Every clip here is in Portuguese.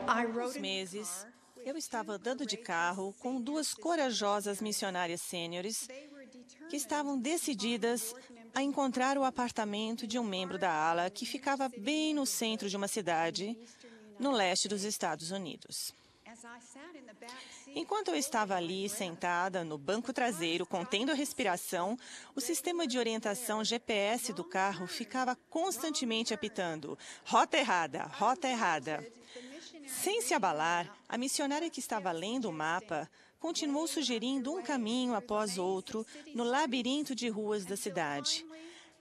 Alguns meses, eu estava andando de carro com duas corajosas missionárias sêniores que estavam decididas a encontrar o apartamento de um membro da ala que ficava bem no centro de uma cidade, no leste dos Estados Unidos. Enquanto eu estava ali, sentada no banco traseiro, contendo a respiração, o sistema de orientação GPS do carro ficava constantemente apitando: rota errada, rota errada. Sem se abalar, a missionária que estava lendo o mapa continuou sugerindo um caminho após outro no labirinto de ruas da cidade,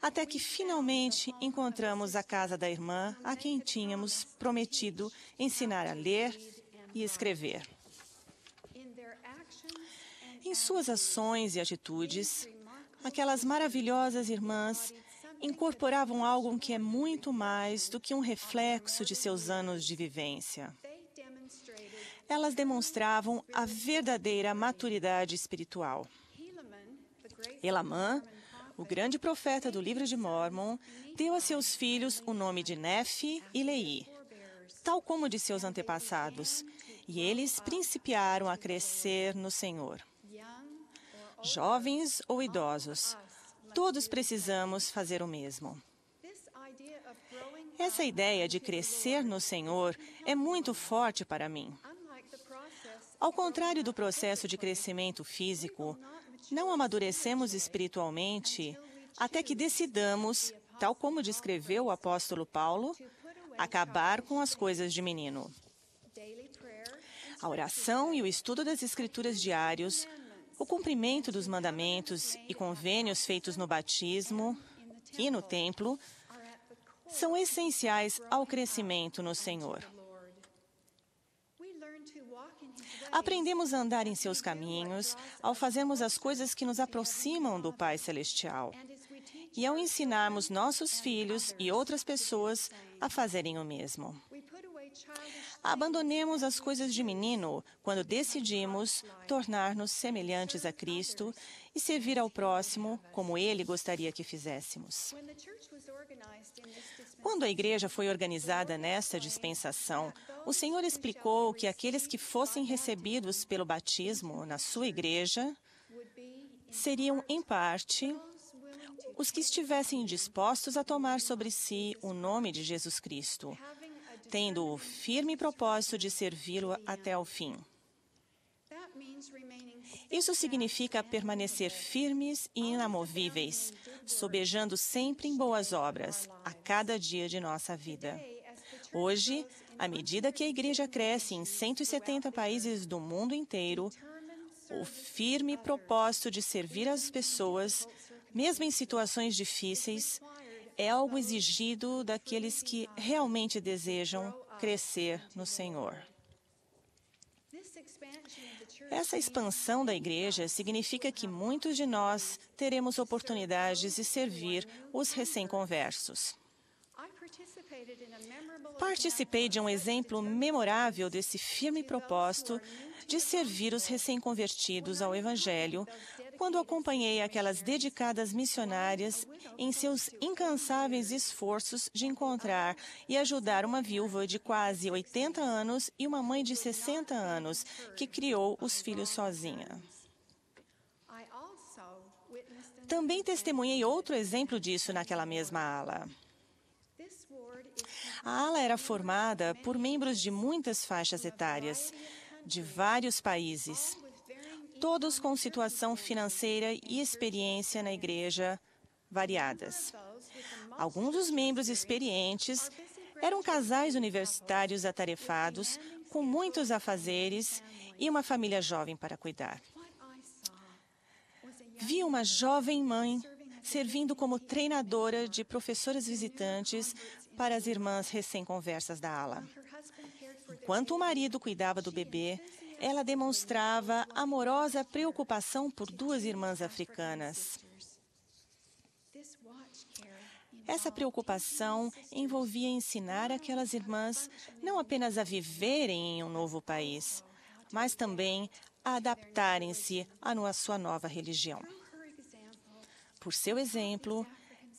até que finalmente encontramos a casa da irmã a quem tínhamos prometido ensinar a ler e escrever. Em suas ações e atitudes, aquelas maravilhosas irmãs incorporavam algo que é muito mais do que um reflexo de seus anos de vivência. Elas demonstravam a verdadeira maturidade espiritual. Elamã, o grande profeta do livro de Mórmon, deu a seus filhos o nome de Nefi e Leí, tal como de seus antepassados, e eles principiaram a crescer no Senhor. Jovens ou idosos, todos precisamos fazer o mesmo. Essa ideia de crescer no Senhor é muito forte para mim. Ao contrário do processo de crescimento físico, não amadurecemos espiritualmente até que decidamos, tal como descreveu o apóstolo Paulo, acabar com as coisas de menino. A oração e o estudo das Escrituras diários, o cumprimento dos mandamentos e convênios feitos no batismo e no templo são essenciais ao crescimento no Senhor. Aprendemos a andar em seus caminhos ao fazermos as coisas que nos aproximam do Pai Celestial e ao ensinarmos nossos filhos e outras pessoas a fazerem o mesmo. Abandonemos as coisas de menino quando decidimos tornar-nos semelhantes a Cristo e servir ao próximo como Ele gostaria que fizéssemos. Quando a igreja foi organizada nesta dispensação, o Senhor explicou que aqueles que fossem recebidos pelo batismo na sua igreja seriam, em parte, os que estivessem dispostos a tomar sobre si o nome de Jesus Cristo, tendo o firme propósito de servi-lo até o fim. Isso significa permanecer firmes e inamovíveis, sobejando sempre em boas obras, a cada dia de nossa vida. Hoje, à medida que a igreja cresce em 170 países do mundo inteiro, o firme propósito de servir as pessoas, mesmo em situações difíceis, é algo exigido daqueles que realmente desejam crescer no Senhor. Essa expansão da igreja significa que muitos de nós teremos oportunidades de servir os recém-conversos. Participei de um exemplo memorável desse firme propósito de servir os recém-convertidos ao Evangelho, quando acompanhei aquelas dedicadas missionárias em seus incansáveis esforços de encontrar e ajudar uma viúva de quase 80 anos e uma mãe de 60 anos que criou os filhos sozinha. Também testemunhei outro exemplo disso naquela mesma ala. A ala era formada por membros de muitas faixas etárias, de vários países, todos com situação financeira e experiência na igreja variadas. Alguns dos membros experientes eram casais universitários atarefados, com muitos afazeres e uma família jovem para cuidar. Vi uma jovem mãe servindo como treinadora de professoras visitantes para as irmãs recém-conversas da ala. Enquanto o marido cuidava do bebê, ela demonstrava amorosa preocupação por duas irmãs africanas. Essa preocupação envolvia ensinar aquelas irmãs não apenas a viverem em um novo país, mas também a adaptarem-se à sua nova religião. Por seu exemplo,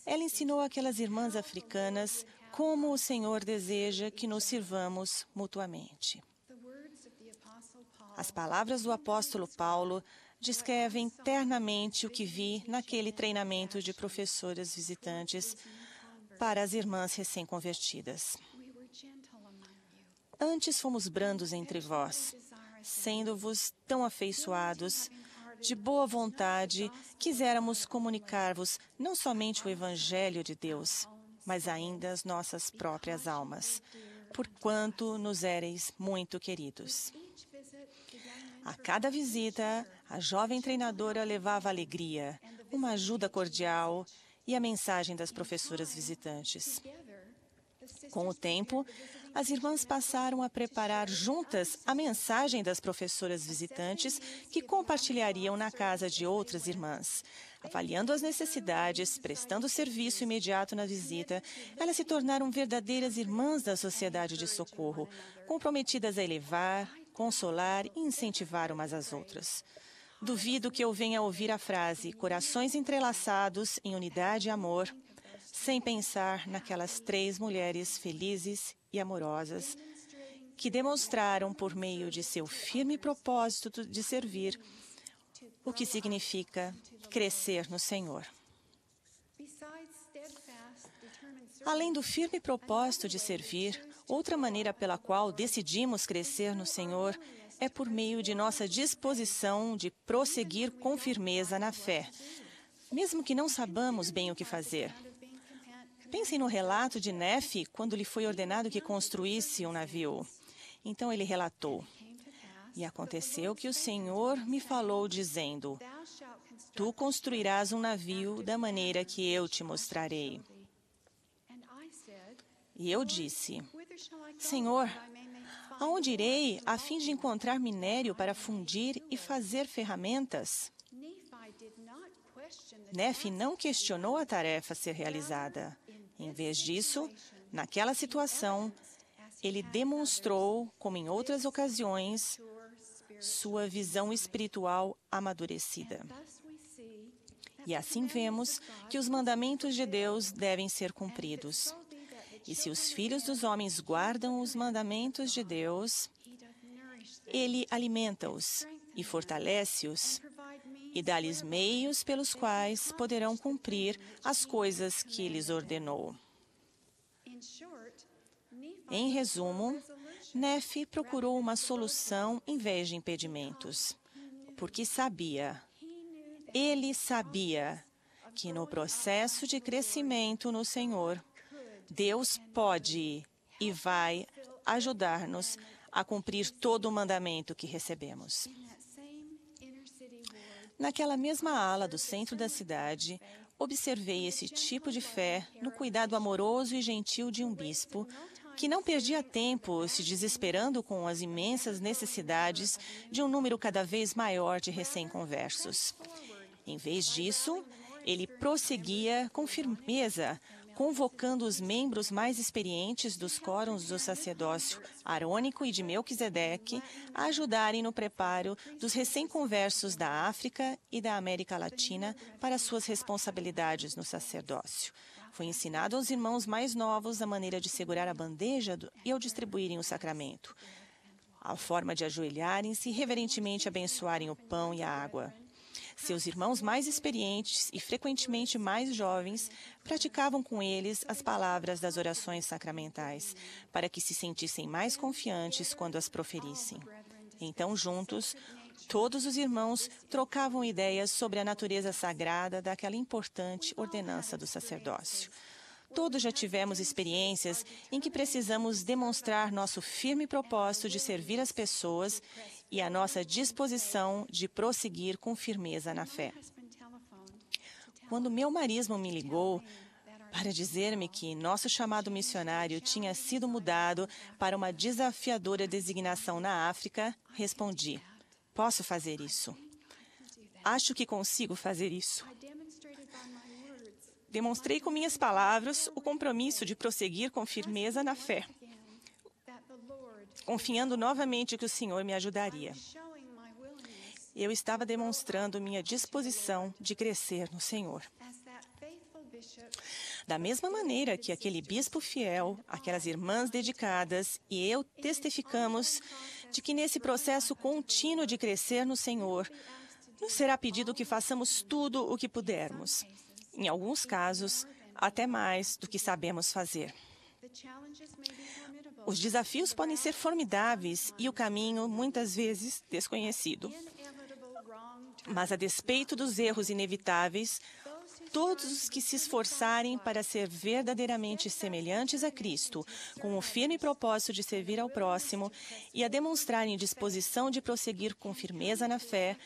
ela ensinou aquelas irmãs africanas como o Senhor deseja que nos sirvamos mutuamente. As palavras do apóstolo Paulo descrevem ternamente o que vi naquele treinamento de professoras visitantes para as irmãs recém-convertidas. Antes fomos brandos entre vós, sendo-vos tão afeiçoados, de boa vontade, quiséramos comunicar-vos não somente o Evangelho de Deus, mas ainda as nossas próprias almas, porquanto nos éreis muito queridos. A cada visita, a jovem treinadora levava alegria, uma ajuda cordial e a mensagem das professoras visitantes. Com o tempo, as irmãs passaram a preparar juntas a mensagem das professoras visitantes que compartilhariam na casa de outras irmãs. Avaliando as necessidades, prestando serviço imediato na visita, elas se tornaram verdadeiras irmãs da sociedade de socorro, comprometidas a elevar, consolar e incentivar umas às outras. Duvido que eu venha a ouvir a frase "corações entrelaçados em unidade e amor", sem pensar naquelas 3 mulheres felizes e amorosas que demonstraram, por meio de seu firme propósito de servir, o que significa crescer no Senhor. Além do firme propósito de servir, outra maneira pela qual decidimos crescer no Senhor é por meio de nossa disposição de prosseguir com firmeza na fé, mesmo que não saibamos bem o que fazer. Pensem no relato de Nefe quando lhe foi ordenado que construísse um navio. Então ele relatou: "E aconteceu que o Senhor me falou dizendo: Tu construirás um navio da maneira que eu te mostrarei." E eu disse: "Senhor, aonde irei a fim de encontrar minério para fundir e fazer ferramentas?" Nefe não questionou a tarefa a ser realizada. Em vez disso, naquela situação, ele demonstrou, como em outras ocasiões, sua visão espiritual amadurecida. E assim vemos que os mandamentos de Deus devem ser cumpridos. E se os filhos dos homens guardam os mandamentos de Deus, Ele alimenta-os e fortalece-os e dá-lhes meios pelos quais poderão cumprir as coisas que Ele ordenou. Em resumo, Nefe procurou uma solução em vez de impedimentos, porque ele sabia que no processo de crescimento no Senhor, Deus pode e vai ajudar-nos a cumprir todo o mandamento que recebemos. Naquela mesma ala do centro da cidade, observei esse tipo de fé no cuidado amoroso e gentil de um bispo, que não perdia tempo se desesperando com as imensas necessidades de um número cada vez maior de recém-conversos. Em vez disso, ele prosseguia com firmeza, convocando os membros mais experientes dos quórums do sacerdócio arônico e de Melquisedeque a ajudarem no preparo dos recém-conversos da África e da América Latina para suas responsabilidades no sacerdócio. Foi ensinado aos irmãos mais novos a maneira de segurar a bandeja e ao distribuírem o sacramento, a forma de ajoelharem-se e reverentemente abençoarem o pão e a água. Seus irmãos mais experientes e frequentemente mais jovens praticavam com eles as palavras das orações sacramentais, para que se sentissem mais confiantes quando as proferissem. Então, juntos, todos os irmãos trocavam ideias sobre a natureza sagrada daquela importante ordenança do sacerdócio. Todos já tivemos experiências em que precisamos demonstrar nosso firme propósito de servir as pessoas e a nossa disposição de prosseguir com firmeza na fé. Quando meu marido me ligou para dizer-me que nosso chamado missionário tinha sido mudado para uma desafiadora designação na África, respondi: "Posso fazer isso. Acho que consigo fazer isso." Demonstrei com minhas palavras o compromisso de prosseguir com firmeza na fé, confiando novamente que o Senhor me ajudaria. Eu estava demonstrando minha disposição de crescer no Senhor. Da mesma maneira que aquele bispo fiel, aquelas irmãs dedicadas e eu testificamos de que nesse processo contínuo de crescer no Senhor, nos será pedido que façamos tudo o que pudermos. Em alguns casos, até mais do que sabemos fazer. Os desafios podem ser formidáveis e o caminho, muitas vezes, desconhecido. Mas, a despeito dos erros inevitáveis, todos os que se esforçarem para ser verdadeiramente semelhantes a Cristo, com o firme propósito de servir ao próximo e a demonstrarem disposição de prosseguir com firmeza na fé,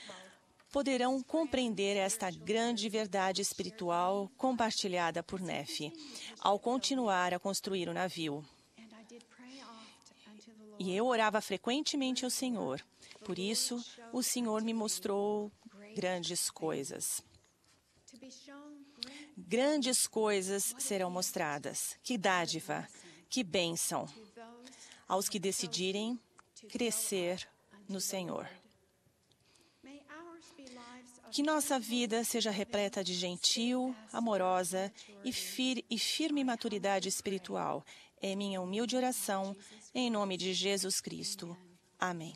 poderão compreender esta grande verdade espiritual compartilhada por Nefe, ao continuar a construir o navio. E eu orava frequentemente ao Senhor. Por isso, o Senhor me mostrou grandes coisas. Grandes coisas serão mostradas. Que dádiva, que bênção aos que decidirem crescer no Senhor. Que nossa vida seja repleta de gentil, amorosa e firme maturidade espiritual. É minha humilde oração, em nome de Jesus Cristo. Amém.